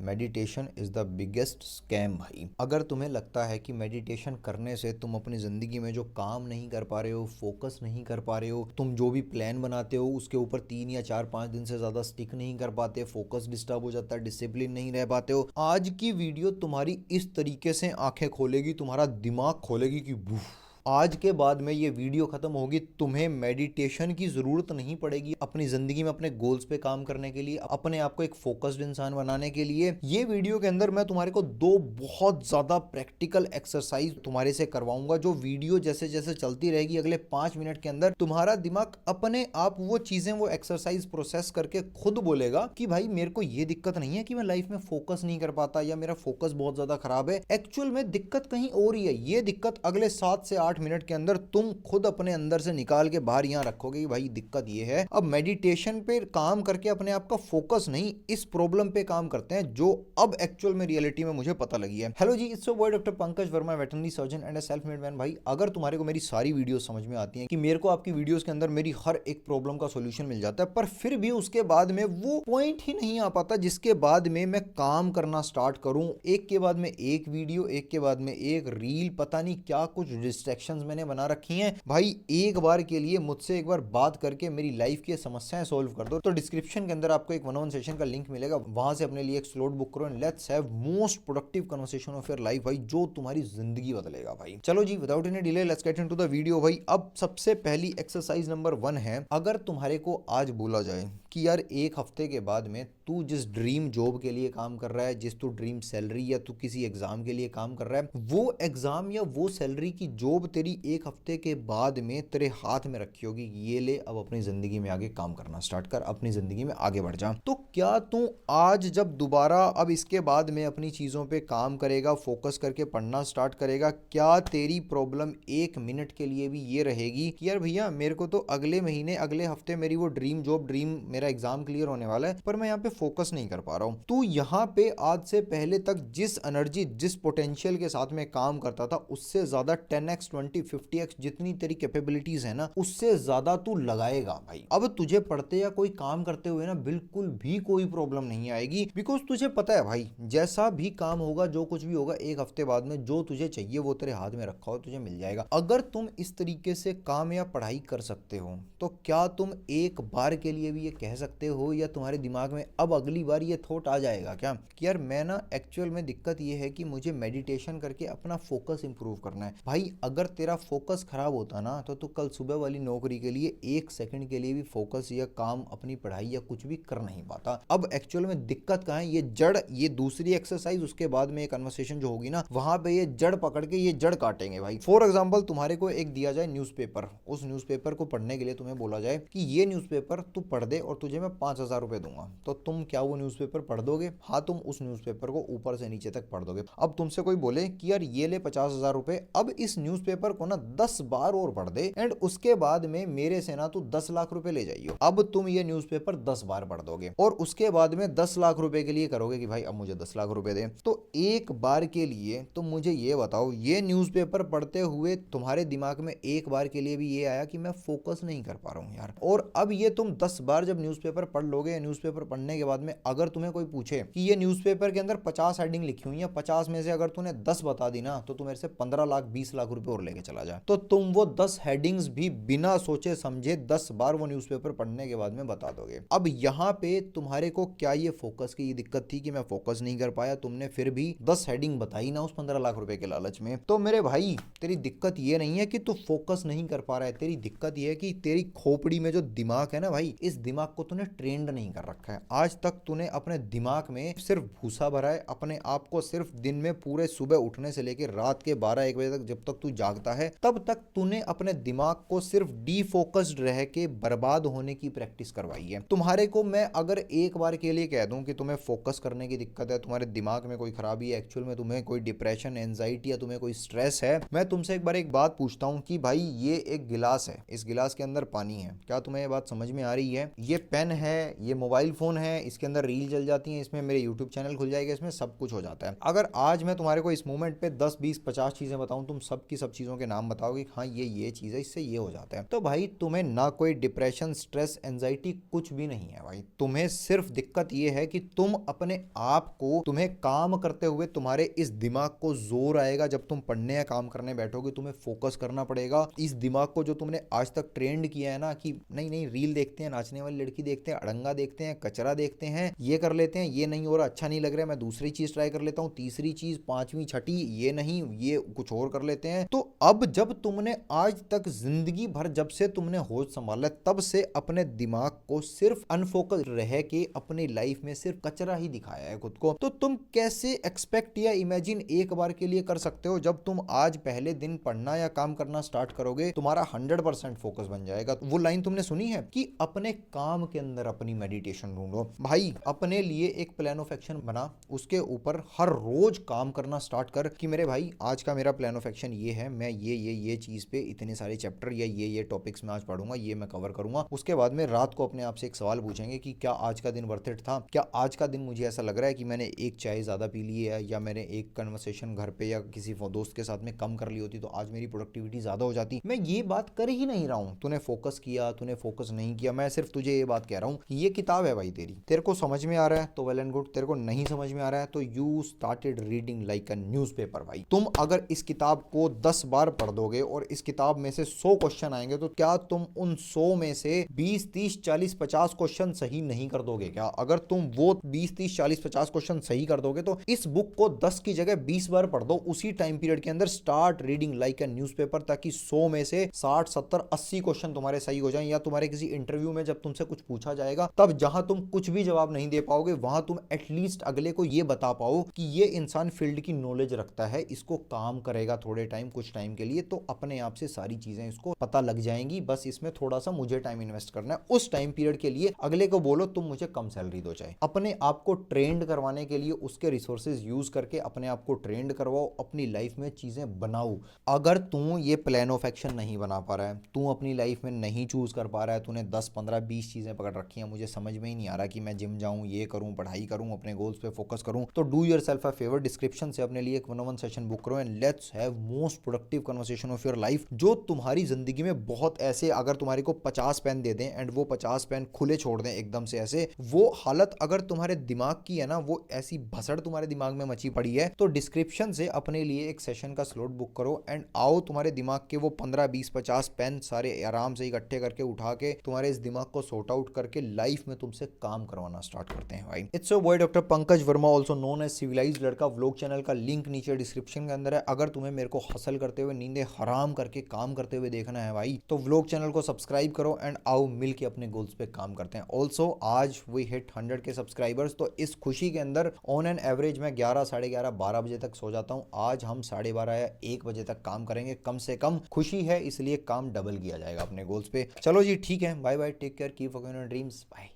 Meditation is the biggest scam भाई। अगर तुम्हें लगता है कि मेडिटेशन करने से तुम अपनी जिंदगी में जो काम नहीं कर पा रहे हो, फोकस नहीं कर पा रहे हो, तुम जो भी प्लान बनाते हो उसके ऊपर 3 या 4 5 दिन से ज्यादा स्टिक नहीं कर पाते, फोकस डिस्टर्ब हो जाता है, डिसिप्लिन नहीं रह पाते हो, आज की वीडियो तुम्हारी इस तरीके से आंखें खोलेगी, तुम्हारा दिमाग खोलेगी कि आज के बाद में ये वीडियो खत्म होगी, तुम्हें मेडिटेशन की जरूरत नहीं पड़ेगी अपनी जिंदगी में अपने गोल्स पे काम करने के लिए, अपने आप को एक फोकस्ड इंसान बनाने के लिए। ये वीडियो के अंदर मैं तुम्हारे को 2 बहुत ज्यादा प्रैक्टिकल एक्सरसाइज तुम्हारे से करवाऊंगा, जो वीडियो जैसे जैसे चलती रहेगी अगले 5 मिनट के अंदर तुम्हारा दिमाग अपने आप वो चीजें, वो एक्सरसाइज प्रोसेस करके खुद बोलेगा कि भाई मेरे को ये दिक्कत नहीं है कि मैं लाइफ में फोकस नहीं कर पाता या मेरा फोकस बहुत ज्यादा खराब है, एक्चुअल में दिक्कत कहीं और ही है। ये दिक्कत अगले 7 से 8 मिनट के अंदर तुम खुद अपने अंदर से निकाल के बाहर यहां रखोगे कि भाई दिक्कत ये है। अब मेडिटेशन पे काम करके अपने आप का फोकस नहीं, इस प्रॉब्लम पे काम करते हैं जो अब एक्चुअल में रियलिटी में मुझे पता लगी है। Hello ji, it's your boy doctor Pankaj Verma, veterinary surgeon and a self made man. भाई अगर तुम्हारे को मेरी सारी वीडियोस समझ में आती हैं कि मेरे को आपकी वीडियोस के अंदर मेरी हर एक प्रॉब्लम का सॉल्यूशन मिल जाता है, पर फिर भी उसके बाद में वो पॉइंट ही नहीं आ पाता जिसके बाद में मैं काम करना स्टार्ट करूं, एक के बाद में एक वीडियो, एक के बाद में एक रील, पता नहीं क्या कुछ डिस्ट्रैक्शंस मैंने बना रखी हैं। भाई एक बार के लिए मुझसे एक बार बात करके मेरी लाइफ की समस्याएं सॉल्व कर दो। तो डिस्क्रिप्शन के अंदर आपको एक 1-on-1 सेशन का लिंक मिलेगा, वहां से अपने लिए एक स्लॉट बुक करो and let's have most productive conversation of your life भाई, जो तुम्हारी जिंदगी बदलेगा भाई। चलो जी, without any delay let's get into the video भाई। अब सबसे पहली एक्सरसाइज नंबर 1 है, अगर तुम्हारे को आज बोला जाए कि यार एक हफ्ते के बाद में तू जिस ड्रीम जॉब के लिए काम कर रहा है, जिस तू ड्रीम सैलरी या तू किसी एग्जाम के लिए काम कर रहा है, वो एग्जाम या वो सैलरी की जॉब तेरी एक हफ्ते के बाद में तेरे हाथ में रखी होगी, ये ले अब अपनी जिंदगी में आगे काम करना स्टार्ट कर, अपनी जिंदगी में आगे बढ़ जा। तो क्या तू आज जब दोबारा अब इसके बाद में अपनी चीजों पे काम करेगा, फोकस करके पढ़ना स्टार्ट करेगा, क्या तेरी प्रॉब्लम 1 मिनट के लिए भी ये रहेगी कि यार भैया मेरे को तो अगले महीने, अगले हफ्ते मेरी वो ड्रीम जॉब, ड्रीम मेरा एग्जाम क्लियर होने वाला है, पर मैं यहाँ पे फोकस नहीं कर पा रहा हूँ। तू यहाँ पे आज से पहले तक जिस एनर्जी, जिस पोटेंशियल के साथ में काम करता था, उससे ज्यादा 10x 20 50x जितनी तेरी कैपेबिलिटीज है ना, उससे ज्यादा तू लगाएगा भाई। अब तुझे पढ़ते या कोई काम करते हुए ना बिल्कुल भी कोई प्रॉब्लम नहीं आएगी, बिकॉज तुझे पता है भाई जैसा भी काम होगा, जो कुछ भी होगा, एक हफ्ते बाद में जो तुझे चाहिए वो तेरे हाथ में रखा हो तुझे मिल जाएगा। अगर तुम इस तरीके से काम या पढ़ाई कर सकते हो तो क्या तुम एक बार के लिए भी ये कह सकते हो या तुम्हारे दिमाग में अब अगली बार ये थॉट आ जाएगा क्या कि यार मैं ना एक्चुअल में दिक्कत ये है कि मुझे मेडिटेशन करके अपना फोकस इंप्रूव करना है। भाई अगर तेरा फोकस खराब होता ना तो तू कल सुबह वाली नौकरी के लिए 1 सेकंड के लिए भी फोकस या काम, अपनी पढ़ाई या कुछ भी कर नहीं पाता। अब एक्चुअल में दिक्कत कहाँ है, ये जड़, ये दूसरी एक्सरसाइज उसके बाद में एक कन्वर्सेशन जो होगी ना, वहां पे ये जड़ पकड़ के ये जड़ काटेंगे भाई। फॉर एग्जाम्पल तुम्हारे को एक दिया जाए न्यूज़पेपर, उस न्यूज़पेपर को पढ़ने के लिए तुम्हें बोला जाए कि ये न्यूज़पेपर तू पढ़ दे और तुझे मैं 5,000 रुपए दूंगा, तो तुम क्या वो न्यूज़पेपर पढ़ दोगे? हाँ, तुम उस न्यूज़पेपर को ऊपर से नीचे तक पढ़ दोगे। अब तुमसे कोई बोले कि यार ये ले 50,000 रुपए, अब इस न्यूज़पेपर को ना 10 बार और पढ़ दे एंड उसके बाद में मेरे से ना तू 10 लाख रुपए ले जाइयो। अब तुम ये न्यूज़पेपर 10 बार पढ़ दोगे और उसके बाद में 10 लाख रुपए के लिए करोगे कि भाई अब मुझे 10 लाख रुपए दे। तो एक बार के लिए तुम मुझे ये बताओ, ये न्यूज़पेपर पढ़ते हुए तुम्हारे दिमाग में एक बार के लिए भी ये आया कि मैं फोकस नहीं कर पा रहा हूँ यार? और अब ये तुम 10 बार जब न्यूज़पेपर पढ़ लोगे, न्यूज़पेपर पढ़ने के बाद में अगर तुम्हें कोई पूछे कि ये न्यूज़पेपर के अंदर 50 हेडिंग लिखी हुई है, 50 में से अगर तूने 10 बता दी ना तो तू मेरे से 15 लाख 20 लाख रुपए और लेके चला जा, तो तुम वो 10 हेडिंग्स भी बिना सोचे समझे 10 बार वो न्यूज़पेपर पढ़ने के बाद में बता दोगे। अब यहाँ पे तुम्हारे को क्या ये फोकस की दिक्कत थी कि मैं फोकस नहीं कर पाया, तुमने फिर भी 10 हेडिंग बताई ना उस 15 लाख रुपए के लालच में, तो मेरे भाई तेरी दिक्कत ये नहीं है कि तू फोकस नहीं कर पा रहा है, तेरी दिक्कत ये है कि तेरी खोपड़ी में जो दिमाग है ना भाई, इस दिमाग को तूने ट्रेंड नहीं कर रखा है। आज तक तूने अपने दिमाग में सिर्फ भूसा भरा है, अपने आप को सिर्फ दिन में पूरे सुबह उठने से लेकर रात के 12-1 बजे तक जब तक तू जागता है तब तक तूने अपने दिमाग को सिर्फ डीफोकस्ड रह के बर्बाद होने की प्रैक्टिस करवाई है। तुम्हारे को मैं अगर एक बार के लिए कह दूं कि तुम्हें फोकस करने की दिक्कत है, तुम्हारे दिमाग में कोई खराबी है, एक्चुअल में तुम्हें कोई डिप्रेशन, एंजाइटी या तुम्हें कोई स्ट्रेस है, मैं तुमसे एक बार एक बात पूछता हूं कि भाई ये एक गिलास है, इस गिलास के अंदर पानी है, क्या तुम्हें ये बात समझ में आ रही है? ये पेन है, ये मोबाइल फोन है, इसके अंदर रील चल जाती है, इसमें मेरे यूट्यूब चैनल खुल जाएगा, इसमें सब कुछ हो जाता है। अगर आज मैं तुम्हारे को इस मोमेंट पे 10 20 50 चीजें बताऊं, तुम सब की सब चीजों के नाम बताओगे हाँ ये चीज है, इससे ये हो जाता है, तो भाई तुम्हें ना कोई डिप्रेशन, स्ट्रेस, एंजाइटी कुछ भी नहीं है भाई। तुम्हें सिर्फ दिक्कत ये है कि तुम अपने आप को, तुम्हें काम करते हुए तुम्हारे इस दिमाग को जोर आएगा, जब तुम पढ़ने या काम करने बैठोगे तुम्हें फोकस करना पड़ेगा। इस दिमाग को जो तुमने आज तक ट्रेंड किया है ना कि नहीं नहीं रील देखते हैं, नाचने वाली लड़की देखते हैं, अड़ंगा देखते हैं, कचरा देखते हैं, ये कर लेते हैं, ये नहीं हो रहा, अच्छा नहीं लग रहा है, मैं दूसरी चीज ट्राई कर लेता हूँ, तीसरी चीज, पांचवी, छठी, ये नहीं, ये कुछ और कर लेते हैं। तो अब जब तुमने आज तक जिंदगी भर, जब से तुमने होश संभाला तब से अपने दिमाग को सिर्फ अनफोकस रह के अपनी लाइफ में सिर्फ कचरा ही दिखाया है खुद को, तो तुम कैसे एक्सपेक्ट या इमेजिन एक बार के लिए कर सकते हो जब तुम आज पहले दिन पढ़ना या काम करना स्टार्ट करोगे तुम्हारा 100% फोकस बन जाएगा। वो लाइन तुमने सुनी है कि अपने काम के अंदर अपनी मेडिटेशन ढूंढो। भाई अपने लिए एक प्लान ऑफ एक्शन बना, उसके ऊपर हर रोज काम करना स्टार्ट कर कि मेरे भाई आज का मेरा प्लान ऑफ एक्शन ये है, मैं ये चीज पे इतने सारे चैप्टर या ये टॉपिक्स में आज पढ़ूंगा, ये मैं कवर करूंगा। उसके बाद में रात को अपने आप से एक सवाल पूछेंगे कि क्या आज का दिन वर्थ इट था, क्या आज का दिन मुझे ऐसा लग रहा है कि मैंने एक चाय ज्यादा पी ली है या मैंने एक कन्वर्सेशन घर पे या किसी दोस्त के साथ में कम कर ली होती तो आज मेरी प्रोडक्टिविटी ज्यादा हो जाती। मैं ये बात कर ही नहीं रहा हूं तूने फोकस किया, तूने फोकस नहीं किया, मैं सिर्फ तुझे ये बात कह रहा हूं कि ये किताब है भाई तेरी, तेरे को समझ में आ रहा है तो वेल एंड गुड, तेरे को नहीं समझ में आ रहा है तो you started reading like a newspaper. भाई तुम अगर इस किताब को 10 बार पढ़ दोगे और इस किताब में से 100 क्वेश्चन आएंगे तो क्या तुम उन 100 में से 20 30 40 50 क्वेश्चन सही नहीं कर दोगे क्या? अगर तुम वो 20 30 40 50 क्वेश्चन सही कर दोगे तो इस बुक को 10 की जगह 20 बार पढ़ दो उसी टाइम पीरियड के अंदर। Start reading like a newspaper, ताकि 100 में से 60 70 80 क्वेश्चन तुम्हारे सही हो जाएं, या तुम्हारे किसी इंटरव्यू में जब तुमसे कुछ पूछा जाएगा तब जहां तुम कुछ भी जवाब नहीं दे पाओगे वहां तुम एटलीस्ट अगले को ये बता पाओ कि ये इंसान फील्ड की नॉलेज रखता है, इसको काम करेगा थोड़े टाइम, कुछ टाइम के लिए, तो अपने आप से सारी चीजें इसको पता लग जाएंगी, बस इसमें थोड़ा सा मुझे टाइम इन्वेस्ट करना है। उस टाइम पीरियड के लिए अगले को बोलो तुम मुझे कम सैलरी दो, चाहे अपने आप को ट्रेंड करवाने के लिए उसके रिसोर्सेज यूज करके अपने आप को ट्रेंड करवाओ, अपनी लाइफ में चीजें बनाओ। अगर तू ये प्लान ऑफ एक्शन नहीं बना पा रहा है, तू अपनी लाइफ में नहीं चूज कर पा रहा है, तूने 10 15 20 चीजें पकड़ रखी हैं, मुझे समझ में ही नहीं आ रहा कि मैं जिम जाऊं, ये करूं, पढ़ाई करूं, अपने गोल्स पे फोकस करूं, तो do yourself a favour, description से अपने लिए एक 1-on-1 सेशन बुक करो and let's have most productive conversation of your life, जो तुम्हारी जिंदगी में बहुत ऐसे, अगर तुम्हारे को 50 पेन दे दें एंड वो 50 पेन खुले छोड़ दें एकदम से ऐसे, वो हालत अगर तुम्हारे दिमाग की है ना, वो ऐसी भसड़ तुम्हारे दिमाग में मची पड़ी है, तो डिस्क्रिप्शन से अपने लिए एक सेशन का स्लॉट बुक करो एंड आओ, तुम्हारे दिमाग के वो 15 20 50 पेन सारे आराम से इकट्ठे करके उठा के तुम्हारे इस दिमाग को सॉर्ट आउट करके लाइफ में तुमसे काम करवाना स्टार्ट करते हैं भाई। It's your boy doctor Pankaj Verma, also known as civilized लड़का। व्लॉग चैनल का लिंक नीचे डिस्क्रिप्शन के अंदर है। अगर तुम्हें मेरे को हसल करते हुए, नींदें हराम करके काम करते हुए देखना है भाई, तो व्लॉग चैनल को सब्सक्राइब करो एंड आओ मिल के अपने गोल्स पे काम करते हैं। ऑल्सो आज वी हिट 100 के सब्सक्राइबर्स, तो इस खुशी के अंदर ऑन एन एवरेज मैं 11 साढ़े 11 12 बजे तक सो जाता हूँ। आज हम 12:30 या 1 बजे तक काम करेंगे, कम से कम खुशी है इसलिए काम डबल किया जाएगा अपने गोल्स पे। चलो जी ठीक है, bye bye, take care, keep working on your dreams, bye.